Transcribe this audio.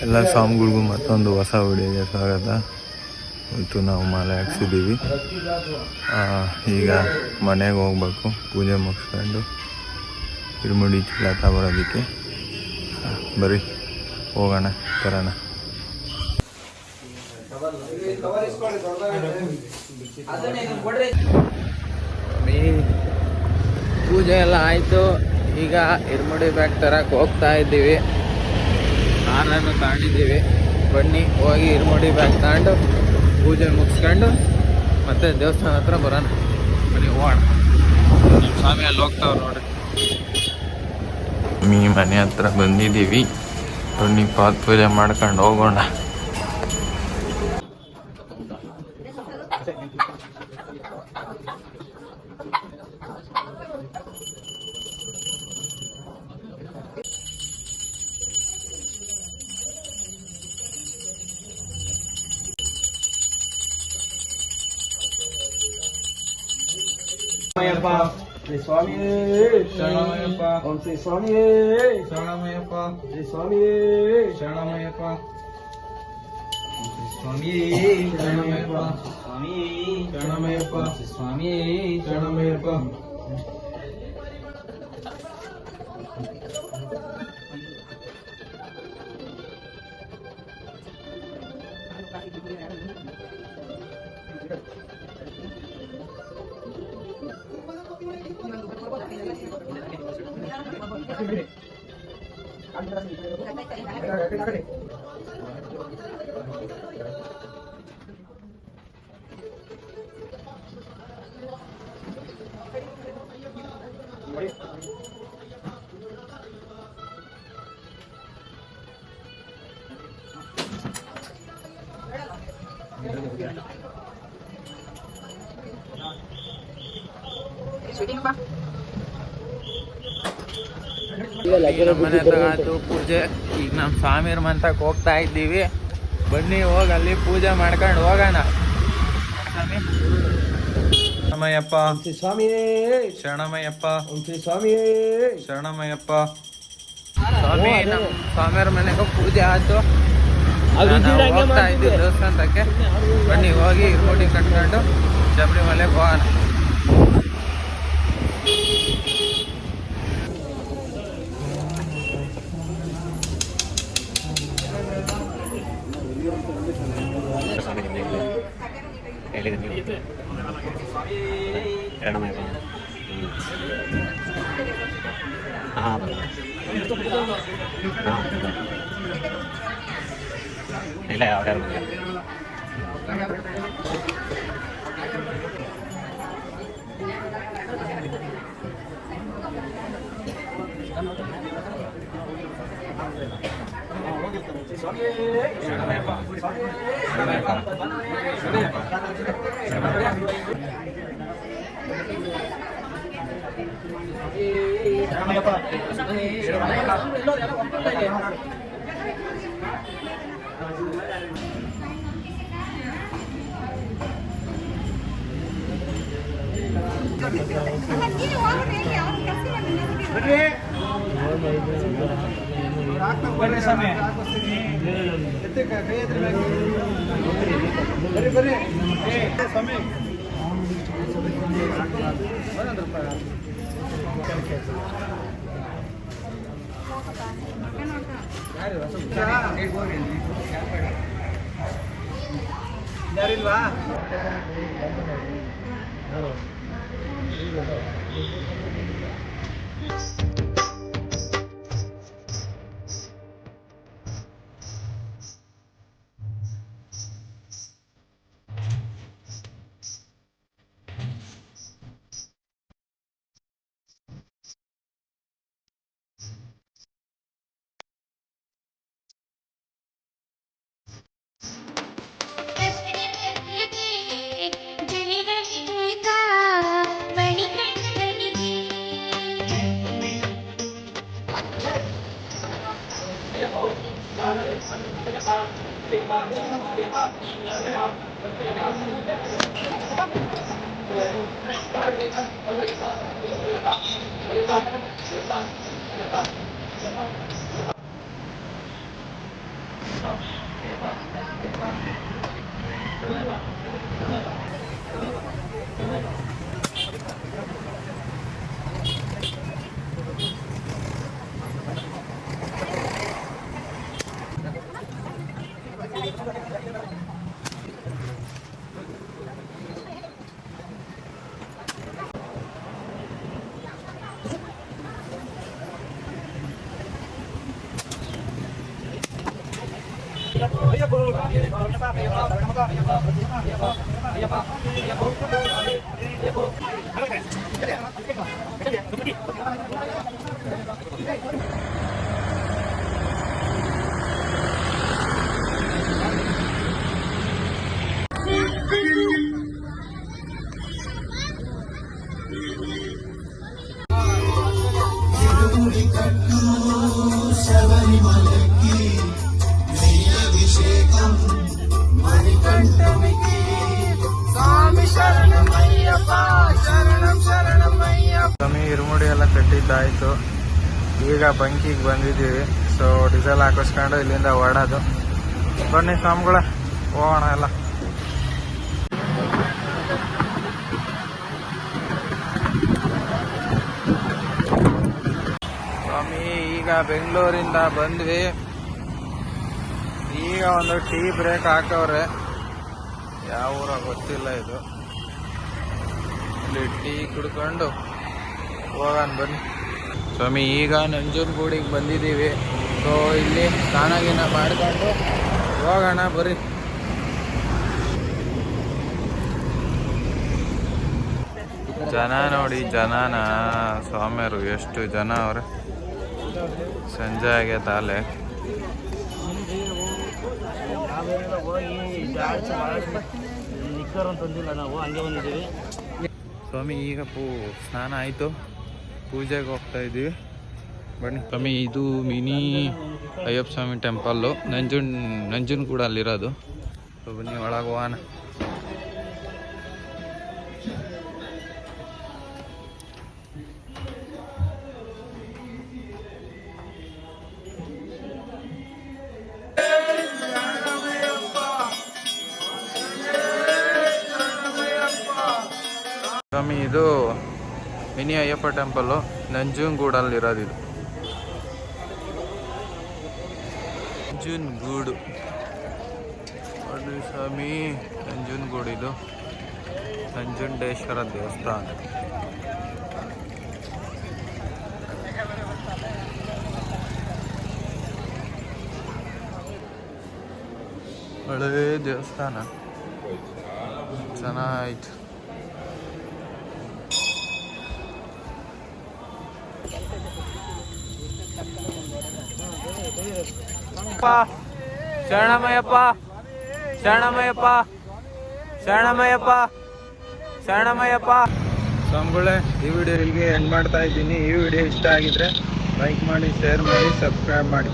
ಎಲ್ಲ ಸ್ವಾಮಿಗಳಿಗೂ ಮತ್ತೊಂದು ಹೊಸ ವಿಡಿಯೋಗೆ ಸ್ವಾಗತ. ಇವತ್ತು ನಾವು ಮಾಲೆ ಹಾಕ್ಸಿದ್ದೀವಿ. ಈಗ ಮನೆಗೆ ಹೋಗ್ಬೇಕು, ಪೂಜೆ ಮುಗಿಸ್ಕೊಂಡು ಇರುಮುಡಿ ಚೀಲ ತಗೊಳೋದಕ್ಕೆ. ಬರೀ ಹೋಗೋಣ, ತರೋಣ. ಪೂಜೆ ಎಲ್ಲ ಆಯಿತು. ಈಗ ಇರುಮುಡಿ ಬ್ಯಾಗ್ ತರಕ್ಕೆ ಹೋಗ್ತಾ ಇದ್ದೀವಿ. ನಾನನ್ನು ತಗೊಂಡಿದ್ದೀವಿ. ಬನ್ನಿ ಹೋಗಿ ಇರುಮುಡಿ ಬ್ಯಾಗ್ ತಗೊಂಡು ಪೂಜೆ ಮುಗಿಸ್ಕೊಂಡು ಮತ್ತೆ ದೇವಸ್ಥಾನ ಹತ್ರ ಬರೋಣ. ಬನ್ನಿ ಹೋಗೋಣ. ಸ್ವಾಮಿ ಅಲ್ಲಿ ಹೋಗ್ತಾವ್ರು ನೋಡ್ರಿ. ಮನೆ ಹತ್ರ ಬಂದಿದ್ದೀವಿ. ಬನ್ನಿ ಪಾದ ಪೂಜೆ ಮಾಡ್ಕೊಂಡು ಹೋಗೋಣ. ಶ್ರೀ ಸ್ವಾಮಿಯೇ ಶರಣಮಯ್ಯಪ್ಪ. ಓಂ ಶ್ರೀ ಸ್ವಾಮಿಯೇ ಶರಣಮಯ್ಯಪ್ಪ. ಶ್ರೀ ಸ್ವಾಮಿಯೇ ಶರಣಮಯ್ಯಪ್ಪ. ಸ್ವಾಮಿಯೇ ಶರಣಮಯ್ಯಪ್ಪ. ಸ್ವಾಮಿಯೇ ಶರಣಮಯ್ಯಪ್ಪ. ಸ್ವಾಮಿಯೇ ಶರಣಮಯ್ಯಪ್ಪ. ಮನೆ ಹತ್ರ ಆಯ್ತು ಪೂಜೆ. ಈಗ ನಮ್ಮ ಸ್ವಾಮಿಯರ ಮಂತಕ್ಕೆ ಹೋಗ್ತಾ ಇದ್ದೀವಿ. ಬನ್ನಿ ಹೋಗಿ ಅಲ್ಲಿ ಪೂಜೆ ಮಾಡ್ಕೊಂಡು ಹೋಗೋಣ. ಶರಣಮಯ್ಯಪ್ಪ. ಶ್ರೀ ಸ್ವಾಮಿಯೇ ಶರಣಮಯ್ಯಪ್ಪ. ಓಂ ಶ್ರೀ ಸ್ವಾಮಿಯೇ ಶರಣಮಯ್ಯಪ್ಪ. ಸ್ವಾಮಿ, ನಮ್ಮ ಸ್ವಾಮಿಯರ ಮನೆಗೆ ಪೂಜೆ ಆಯ್ತು. ಹೋಗ್ತಾ ಇದ್ದೀವಿ ದೇವಸ್ಥಾನಕ್ಕೆ. ಬನ್ನಿ ಹೋಗಿ ಇರುಮುಡಿ ಕಟ್ಕೊಂಡು ಶಬರಿಮಲೆಗೆ ಹೋಗೋಣ. ಇಲ್ಲ ಯಾವ್ಯಾರು ಯಾರಿಲ್ವಾ? ಸ್ವಾಮಿ ಇರುಮುಡಿ ಎಲ್ಲ ಕಟ್ಟಿದ್ದಾಯ್ತು. ಈಗ ಬಂಕಿಗೆ ಬಂದಿದ್ದೀವಿ. ಸೊ ಡೀಸೆಲ್ ಹಾಕಿಸ್ಕೊಂಡು ಇಲ್ಲಿಂದ ಹೊರಡೋದು. ಬನ್ನಿ ಸ್ವಾಮಿಗಳ ಹೋಗೋಣ ಎಲ್ಲ. ಸ್ವಾಮಿ ಈಗ ಬೆಂಗಳೂರಿಂದ ಬಂದ್ವಿ. ಈಗ ಒಂದು ಟೀ ಬ್ರೇಕ್ ಹಾಕವ್ರೆ. ಯಾವ ಊರ ಗೊತ್ತಿಲ್ಲ ಇದು. ಇಲ್ಲಿ ಟೀ ಕುಡ್ಕೊಂಡು ಹೋಗೋಣ ಬನ್ನಿ. ಸ್ವಾಮಿ ಈಗ ನಂಜನಗೂಡಿಗೆ ಬಂದಿದ್ದೀವಿ. ಸೊ ಇಲ್ಲಿ ಸ್ನಾನ ಮಾಡ್ಕೊಂಡು ಹೋಗೋಣ ಬರ್ರಿ. ಜನ ನೋಡಿ, ಜನನ ಸ್ವಾಮಿಯರು ಎಷ್ಟು ಜನ ಅವ್ರೆ. ಸಂಜೆ ಆಗೈತೆ ಅಲ್ಲೇ. ಸ್ವಾಮಿ ಈಗ ಸ್ನಾನ ಆಯಿತು. ಪೂಜೆಗೆ ಹೋಗ್ತಾ ಇದ್ದೀವಿ. ಬನ್ನಿ ಸ್ವಾಮಿ, ಇದು ಮಿನಿ ಅಯ್ಯಪ್ಪ ಸ್ವಾಮಿ ಟೆಂಪಲ್ಲು ನಂಜನಗೂಡು ಅಲ್ಲಿರೋದು. ಸೊ ಬನ್ನಿ ಒಳಗೆ ಹೋಗೋಣ. ಸ್ವಾಮಿ ಇದು ಮಿನಿ ಅಯ್ಯಪ್ಪ ಟೆಂಪಲ್ಲು ನಂಜನಗೂಡಲ್ಲಿರೋದು. ಇದು ನಂಜನಗೂಡು ನೋಡ್ರಿ ಸ್ವಾಮಿ. ನಂಜನಗೂಡು ಇದು ನಂಜುಂಡೇಶ್ವರ ದೇವಸ್ಥಾನ. ಒಳ್ಳೆ ದೇವಸ್ಥಾನ ಚೆನ್ನಾಯ್ತು. ಶರಣಮಯ್ಯಪ್ಪ, ಶರಣಮಯ್ಯಪ್ಪ, ಶರಣಮಯ್ಯಪ್ಪ, ಶರಣಮಯ್ಯಪ್ಪ. ಸ್ವಾಮಿಗಳೇ, ಈ ವಿಡಿಯೋ ಇಲ್ಲಿಗೆ ಎಂಡ್ ಮಾಡ್ತಾ ಇದ್ದೀನಿ. ಈ ವಿಡಿಯೋ ಇಷ್ಟ ಆಗಿದ್ರೆ ಲೈಕ್ ಮಾಡಿ, ಶೇರ್ ಮಾಡಿ, ಸಬ್ಸ್ಕ್ರೈಬ್ ಮಾಡಿ.